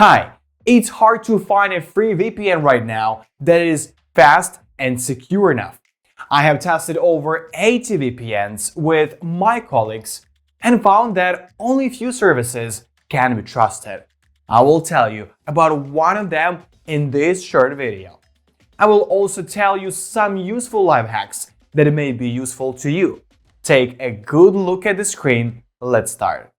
Hi, it's hard to find a free VPN right now that is fast and secure enough. I have tested over 80 VPNs with my colleagues and found that only few services can be trusted. I will tell you about one of them in this short video. I will also tell you some useful life hacks that may be useful to you. Take a good look at the screen. Let's start.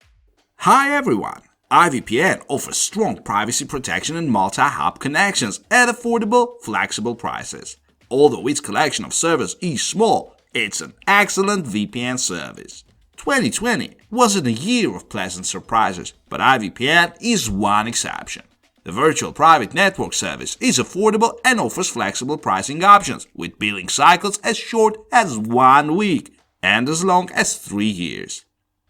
Hi everyone! IVPN offers strong privacy protection and multi-hop connections at affordable, flexible prices. Although its collection of servers is small, it's an excellent VPN service. 2020 wasn't a year of pleasant surprises, but IVPN is one exception. The virtual private network service is affordable and offers flexible pricing options with billing cycles as short as 1 week and as long as 3 years.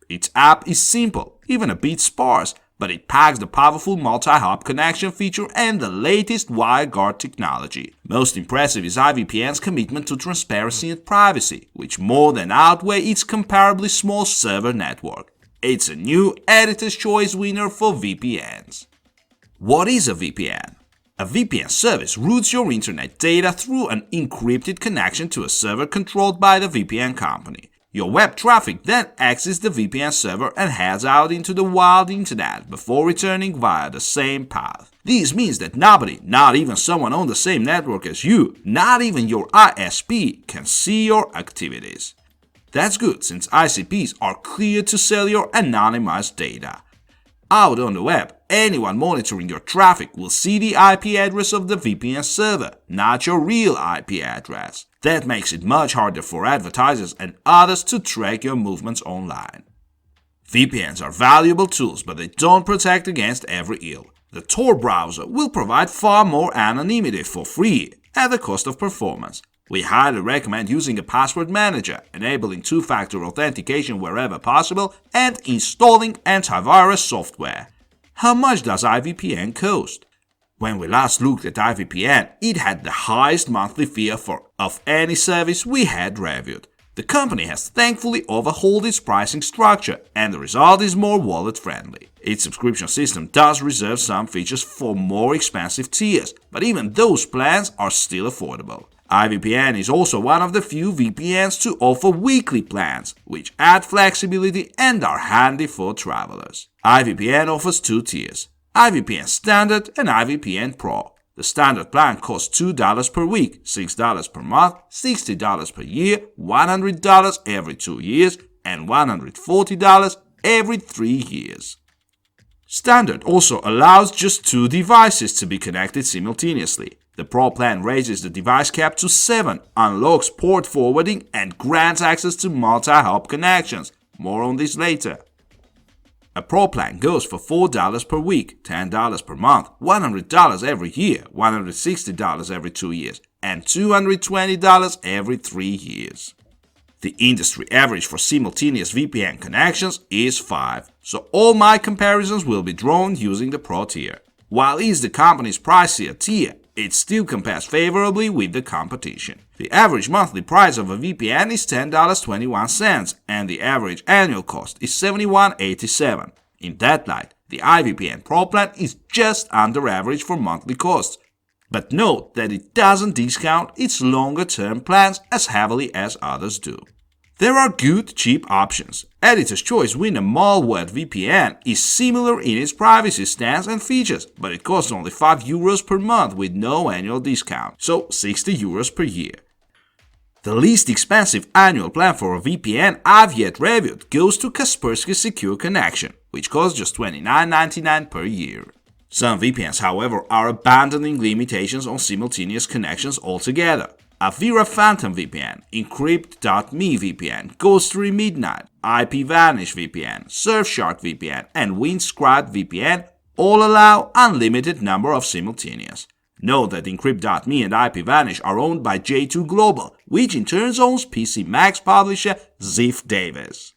Its app is simple, even a bit sparse, but it packs the powerful multi-hop connection feature and the latest WireGuard technology. Most impressive is IVPN's commitment to transparency and privacy, which more than outweigh its comparably small server network. It's a new Editor's Choice winner for VPNs. What is a VPN? A VPN service routes your internet data through an encrypted connection to a server controlled by the VPN company. Your web traffic then exits the VPN server and heads out into the wild internet before returning via the same path. This means that nobody, not even someone on the same network as you, not even your ISP, can see your activities. That's good, since ICPs are cleared to sell your anonymized data. Out on the web, anyone monitoring your traffic will see the IP address of the VPN server, not your real IP address. That makes it much harder for advertisers and others to track your movements online. VPNs are valuable tools, but they don't protect against every ill. The Tor browser will provide far more anonymity for free at the cost of performance. We highly recommend using a password manager, enabling two-factor authentication wherever possible, and installing antivirus software. How much does IVPN cost? When we last looked at IVPN, it had the highest monthly fee of any service we had reviewed. The company has thankfully overhauled its pricing structure, and the result is more wallet-friendly. Its subscription system does reserve some features for more expensive tiers, but even those plans are still affordable. IVPN is also one of the few VPNs to offer weekly plans, which add flexibility and are handy for travelers. IVPN offers 2 tiers: IVPN Standard and IVPN Pro. The standard plan costs $2 per week, $6 per month, $60 per year, $100 every 2 years, and $140 every 3 years. Standard also allows just 2 devices to be connected simultaneously. The Pro plan raises the device cap to 7, unlocks port forwarding, and grants access to multi-hop connections. More on this later. A Pro plan goes for $4 per week, $10 per month, $100 every year, $160 every 2 years, and $220 every 3 years. The industry average for simultaneous VPN connections is 5, so all my comparisons will be drawn using the Pro tier. While it is the company's pricier tier, it still compares favorably with the competition. The average monthly price of a VPN is $10.21, and the average annual cost is $71.87. In that light, the IVPN Pro plan is just under average for monthly costs. But note that it doesn't discount its longer-term plans as heavily as others do. There are good, cheap options. Editor's Choice winner Malware VPN is similar in its privacy stance and features, but it costs only €5 per month with no annual discount, so €60 per year. The least expensive annual plan for a VPN I've yet reviewed goes to Kaspersky Secure Connection, which costs just $29.99 per year. Some VPNs, however, are abandoning limitations on simultaneous connections altogether. Avira Phantom VPN, Encrypt.me VPN, Ghostery Midnight, IPVanish VPN, Surfshark VPN, and Windscribe VPN all allow unlimited number of simultaneous. Note that Encrypt.me and IPVanish are owned by J2 Global, which in turn owns PC Mag's publisher Ziff Davis.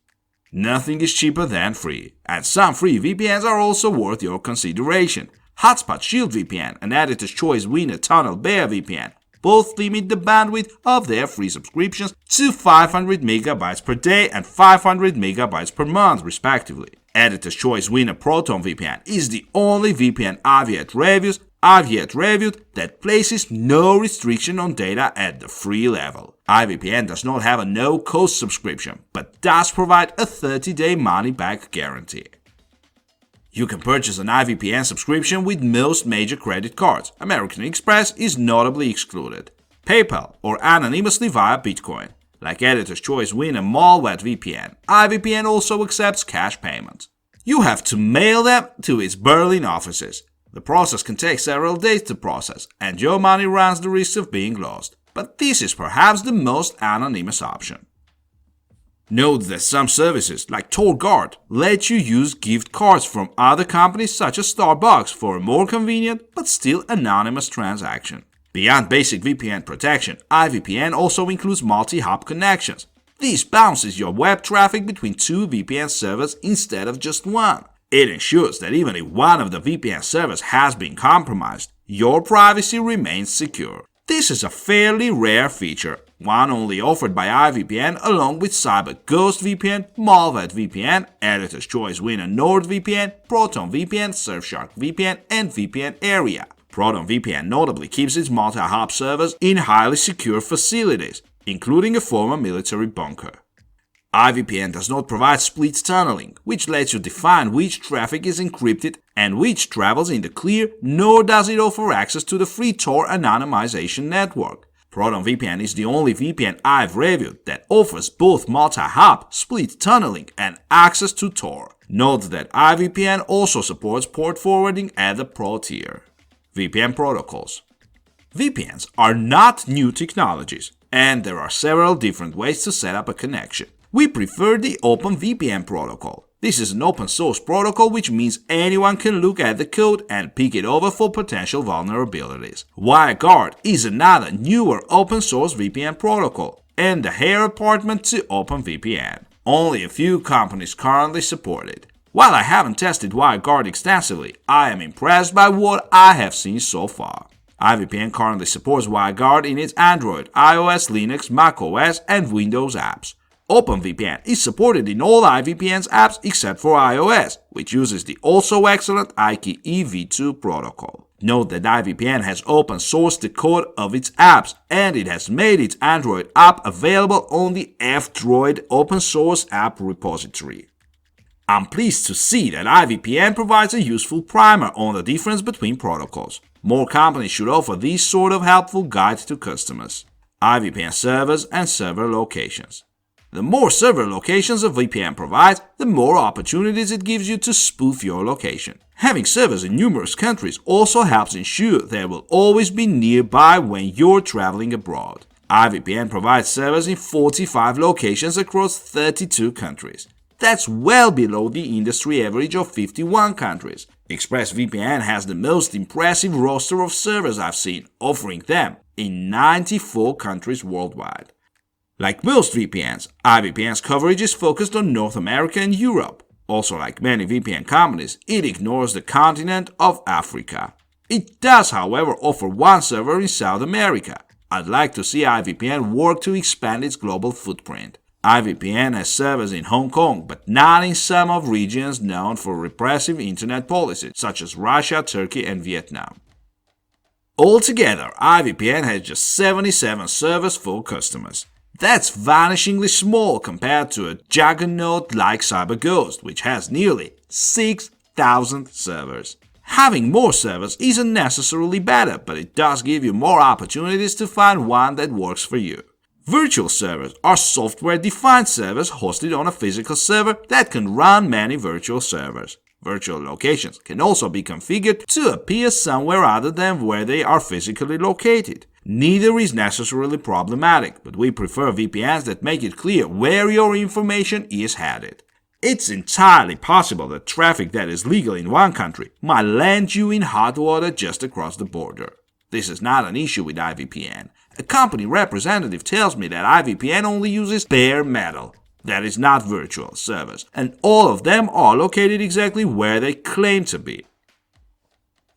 Nothing is cheaper than free, and some free VPNs are also worth your consideration. Hotspot Shield VPN and Editor's Choice winner Tunnel Bear VPN both limit the bandwidth of their free subscriptions to 500 MB per day and 500 MB per month, respectively. Editor's Choice winner Proton VPN is the only VPN I've yet reviewed that places no restriction on data at the free level. IVPN does not have a no-cost subscription, but does provide a 30-day money-back guarantee. You can purchase an IVPN subscription with most major credit cards. American Express is notably excluded. PayPal or anonymously via Bitcoin. Like Editor's Choice winner Malware VPN, IVPN also accepts cash payments. You have to mail them to its Berlin offices. The process can take several days to process, and your money runs the risk of being lost. But this is perhaps the most anonymous option. Note that some services, like WireGuard, let you use gift cards from other companies such as Starbucks for a more convenient but still anonymous transaction. Beyond basic VPN protection, IVPN also includes multi-hop connections. This bounces your web traffic between two VPN servers instead of just one. It ensures that even if one of the VPN servers has been compromised, your privacy remains secure. This is a fairly rare feature, one only offered by IVPN along with CyberGhost VPN, Malware VPN, Editor's Choice winner NordVPN, Proton VPN, Surfshark VPN, and VPN Area. Proton VPN notably keeps its multi-hop servers in highly secure facilities, including a former military bunker. IVPN does not provide split tunneling, which lets you define which traffic is encrypted and which travels in the clear, nor does it offer access to the free Tor anonymization network. Proton VPN is the only VPN I've reviewed that offers both multi-hop, split tunneling, and access to Tor. Note that IVPN also supports port forwarding at the Pro tier. VPN protocols. VPNs are not new technologies, and there are several different ways to set up a connection. We prefer the OpenVPN protocol. This is an open source protocol, which means anyone can look at the code and pick it over for potential vulnerabilities. WireGuard is another newer open source VPN protocol and the heir apparent to OpenVPN. Only a few companies currently support it. While I haven't tested WireGuard extensively, I am impressed by what I have seen so far. IVPN currently supports WireGuard in its Android, iOS, Linux, macOS, and Windows apps. OpenVPN is supported in all IVPN's apps except for iOS, which uses the also excellent IKE v2 protocol. Note that IVPN has open sourced the code of its apps, and it has made its Android app available on the F-Droid open source app repository. I'm pleased to see that IVPN provides a useful primer on the difference between protocols. More companies should offer these sort of helpful guides to customers. IVPN servers and server locations. The more server locations a VPN provides, the more opportunities it gives you to spoof your location. Having servers in numerous countries also helps ensure they will always be nearby when you're traveling abroad. IVPN provides servers in 45 locations across 32 countries. That's well below the industry average of 51 countries. ExpressVPN has the most impressive roster of servers I've seen, offering them in 94 countries worldwide. Like most VPNs, IVPN's coverage is focused on North America and Europe. Also, like many VPN companies, it ignores the continent of Africa. It does, however, offer one server in South America. I'd like to see IVPN work to expand its global footprint. IVPN has servers in Hong Kong, but not in some of regions known for repressive internet policies, such as Russia, Turkey, and Vietnam. Altogether, IVPN has just 77 servers for customers. That's vanishingly small compared to a juggernaut like CyberGhost, which has nearly 6,000 servers. Having more servers isn't necessarily better, but it does give you more opportunities to find one that works for you. Virtual servers are software-defined servers hosted on a physical server that can run many virtual servers. Virtual locations can also be configured to appear somewhere other than where they are physically located. Neither is necessarily problematic, but we prefer VPNs that make it clear where your information is headed. It's entirely possible that traffic that is legal in one country might land you in hot water just across the border. This is not an issue with IVPN. A company representative tells me that IVPN only uses bare metal, that is not virtual servers, and all of them are located exactly where they claim to be.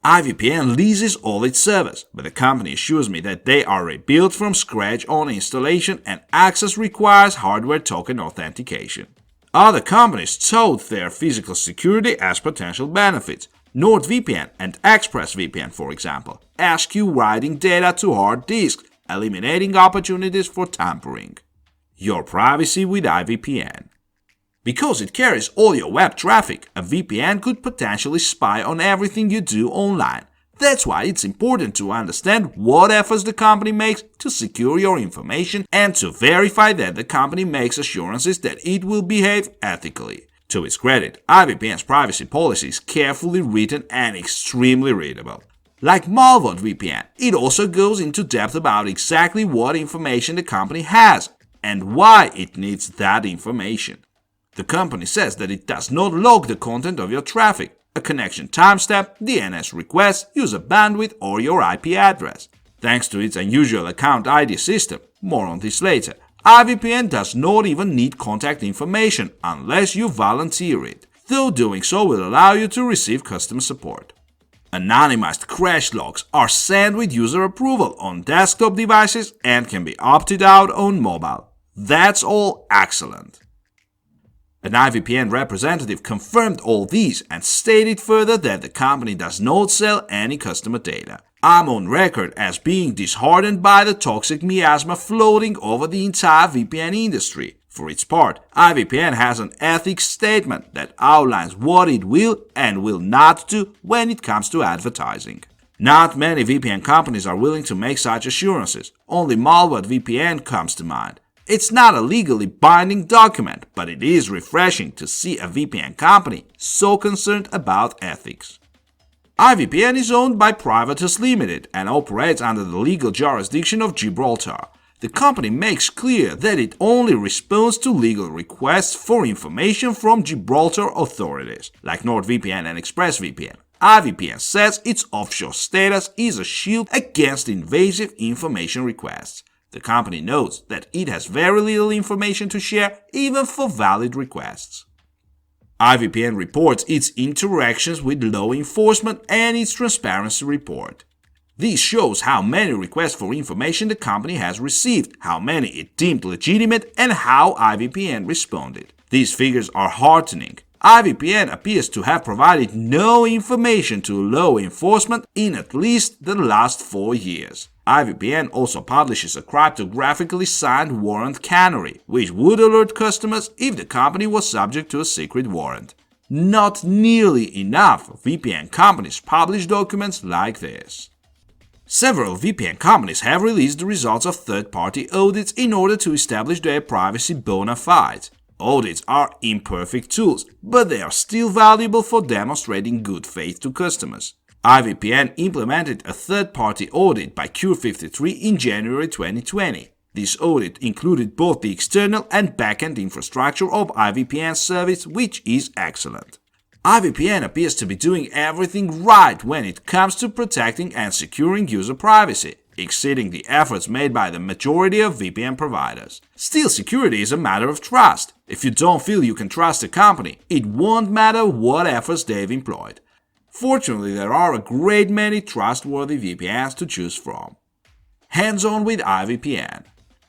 IVPN leases all its servers, but the company assures me that they are rebuilt from scratch on installation and access requires hardware token authentication. Other companies tout their physical security as potential benefits. NordVPN and ExpressVPN, for example, ask you writing data to hard disks, eliminating opportunities for tampering. Your privacy with IVPN. Because it carries all your web traffic, a VPN could potentially spy on everything you do online. That's why it's important to understand what efforts the company makes to secure your information and to verify that the company makes assurances that it will behave ethically. To its credit, IVPN's privacy policy is carefully written and extremely readable. Like multihop, it also goes into depth about exactly what information the company has and why it needs that information. The company says that it does not log the content of your traffic, a connection timestamp, DNS request, user bandwidth, or your IP address. Thanks to its unusual account ID system, more on this later, IVPN does not even need contact information unless you volunteer it, though doing so will allow you to receive customer support. Anonymized crash logs are sent with user approval on desktop devices and can be opted out on mobile. That's all excellent. An IVPN representative confirmed all these and stated further that the company does not sell any customer data. I'm on record as being disheartened by the toxic miasma floating over the entire VPN industry. For its part, IVPN has an ethics statement that outlines what it will and will not do when it comes to advertising. Not many VPN companies are willing to make such assurances. Only multihop comes to mind. It's not a legally binding document, but it is refreshing to see a VPN company so concerned about ethics. IVPN is owned by Privatus Limited and operates under the legal jurisdiction of Gibraltar. The company makes clear that it only responds to legal requests for information from Gibraltar authorities, like NordVPN and ExpressVPN. IVPN says its offshore status is a shield against invasive information requests. The company notes that it has very little information to share, even for valid requests. IVPN reports its interactions with law enforcement and its transparency report. This shows how many requests for information the company has received, how many it deemed legitimate, and how IVPN responded. These figures are heartening. IVPN appears to have provided no information to law enforcement in at least the last 4 years. IVPN also publishes a cryptographically signed warrant canary, which would alert customers if the company was subject to a secret warrant. Not nearly enough VPN companies publish documents like this. Several VPN companies have released the results of third-party audits in order to establish their privacy bona fides. Audits are imperfect tools, but they are still valuable for demonstrating good faith to customers. IVPN implemented a third-party audit by Cure53 in January 2020. This audit included both the external and backend infrastructure of IVPN service, which is excellent. IVPN appears to be doing everything right when it comes to protecting and securing user privacy, exceeding the efforts made by the majority of VPN providers. Still, security is a matter of trust. If you don't feel you can trust a company, it won't matter what efforts they've employed. Fortunately, there are a great many trustworthy VPNs to choose from. Hands-on with IVPN.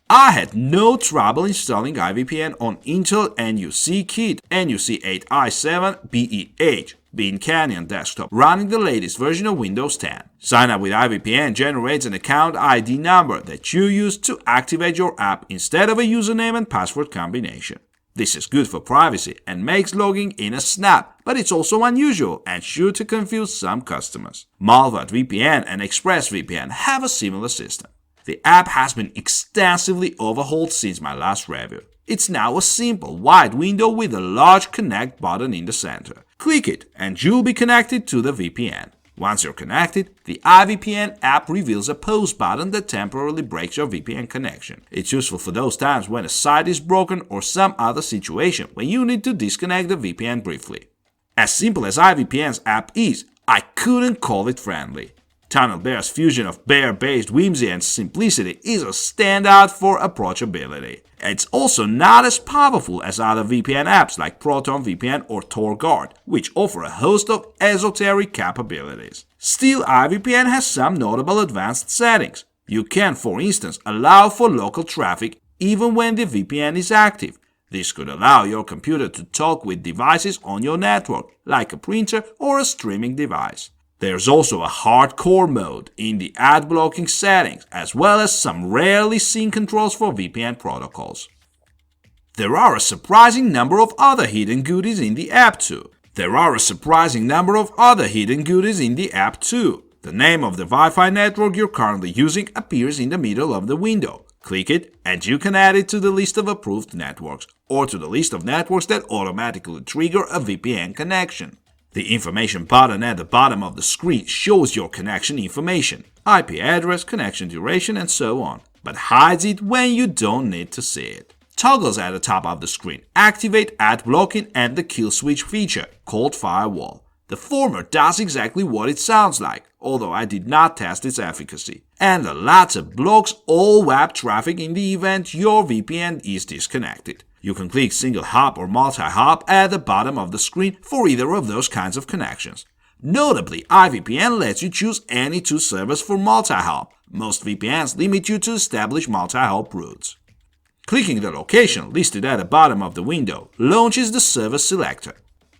I had no trouble installing IVPN on Intel NUC kit NUC8i7BEH Bean Canyon desktop running the latest version of Windows 10. Sign up with IVPN generates an account ID number that you use to activate your app instead of a username and password combination. This is good for privacy and makes logging in a snap, but it's also unusual and sure to confuse some customers. multihop and ExpressVPN have a similar system. The app has been extensively overhauled since my last review. It's now a simple white window with a large connect button in the center. Click it and you'll be connected to the VPN. Once you're connected, the IVPN app reveals a pause button that temporarily breaks your VPN connection. It's useful for those times when a site is broken or some other situation when you need to disconnect the VPN briefly. As simple as IVPN's app is, I couldn't call it friendly. TunnelBear's fusion of bear-based whimsy and simplicity is a standout for approachability. It's also not as powerful as other VPN apps like ProtonVPN or TorGuard, which offer a host of esoteric capabilities. Still, IVPN has some notable advanced settings. You can, for instance, allow for local traffic even when the VPN is active. This could allow your computer to talk with devices on your network, like a printer or a streaming device. There's also a hardcore mode in the ad blocking settings, as well as some rarely seen controls for VPN protocols. There are a surprising number of other hidden goodies in the app too. The name of the Wi-Fi network you're currently using appears in the middle of the window. Click it and you can add it to the list of approved networks, or to the list of networks that automatically trigger a VPN connection. The information button at the bottom of the screen shows your connection information, IP address, connection duration, and so on, but hides it when you don't need to see it. Toggles at the top of the screen activate ad blocking and the kill switch feature, called firewall. The former does exactly what it sounds like, although I did not test its efficacy. And the latter blocks all web traffic in the event your VPN is disconnected. You can click single hop or multi-hop at the bottom of the screen for either of those kinds of connections. Notably, IVPN lets you choose any two servers for multi-hop. Most VPNs limit you to establish multi-hop routes. Clicking the location listed at the bottom of the window launches the server selector.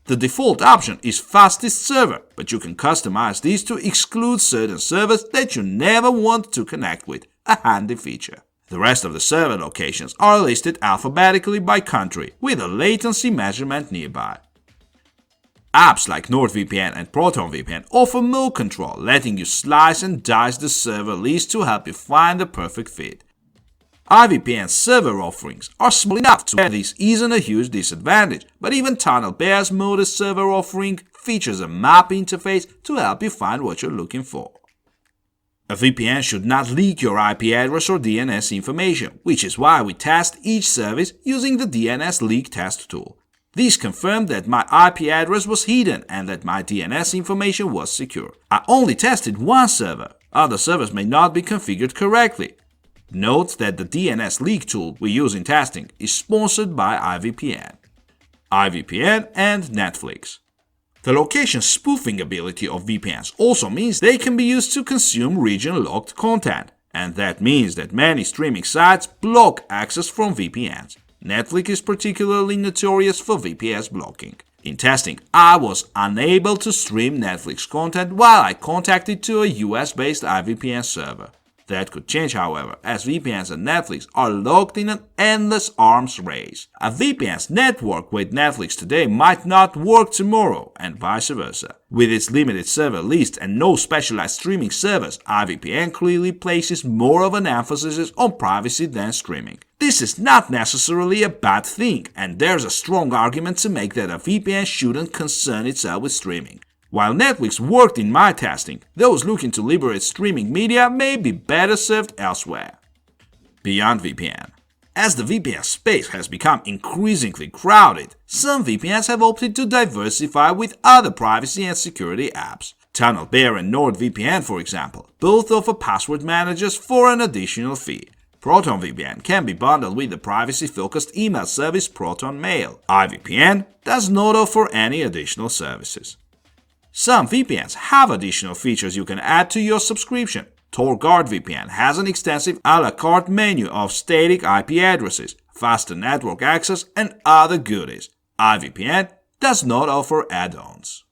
The default option is fastest server, but you can customize this to exclude certain servers that you never want to connect with, a handy feature. The rest of the server locations are listed alphabetically by country, with a latency measurement nearby. Apps like NordVPN and ProtonVPN offer mode control, letting you slice and dice the server list to help you find the perfect fit. IVPN server offerings are small enough to where this isn't a huge disadvantage, but even TunnelBear's modest server offering features a map interface to help you find what you're looking for. A VPN should not leak your IP address or DNS information, which is why we test each service using the DNS leak test tool. This confirmed that my IP address was hidden and that my DNS information was secure. I only tested one server. Other servers may not be configured correctly. Note that the DNS leak tool we use in testing is sponsored by IVPN. IVPN and Netflix. The location spoofing ability of VPNs also means they can be used to consume region-locked content, and that means that many streaming sites block access from VPNs. Netflix is particularly notorious for VPS blocking. In testing, I was unable to stream Netflix content while I contacted to a US-based IVPN server. That could change, however, as VPNs and Netflix are locked in an endless arms race. A VPN's network with Netflix today might not work tomorrow, and vice versa. With its limited server list and no specialized streaming servers, IVPN clearly places more of an emphasis on privacy than streaming. This is not necessarily a bad thing, and there's a strong argument to make that a VPN shouldn't concern itself with streaming. While Netflix worked in my testing, those looking to liberate streaming media may be better served elsewhere. Beyond VPN. As the VPN space has become increasingly crowded, some VPNs have opted to diversify with other privacy and security apps. TunnelBear and NordVPN, for example, both offer password managers for an additional fee. ProtonVPN can be bundled with the privacy-focused email service Proton Mail. IVPN does not offer any additional services. Some VPNs have additional features you can add to your subscription. TorGuard VPN has an extensive a la carte menu of static IP addresses, faster network access, and other goodies. IVPN does not offer add-ons.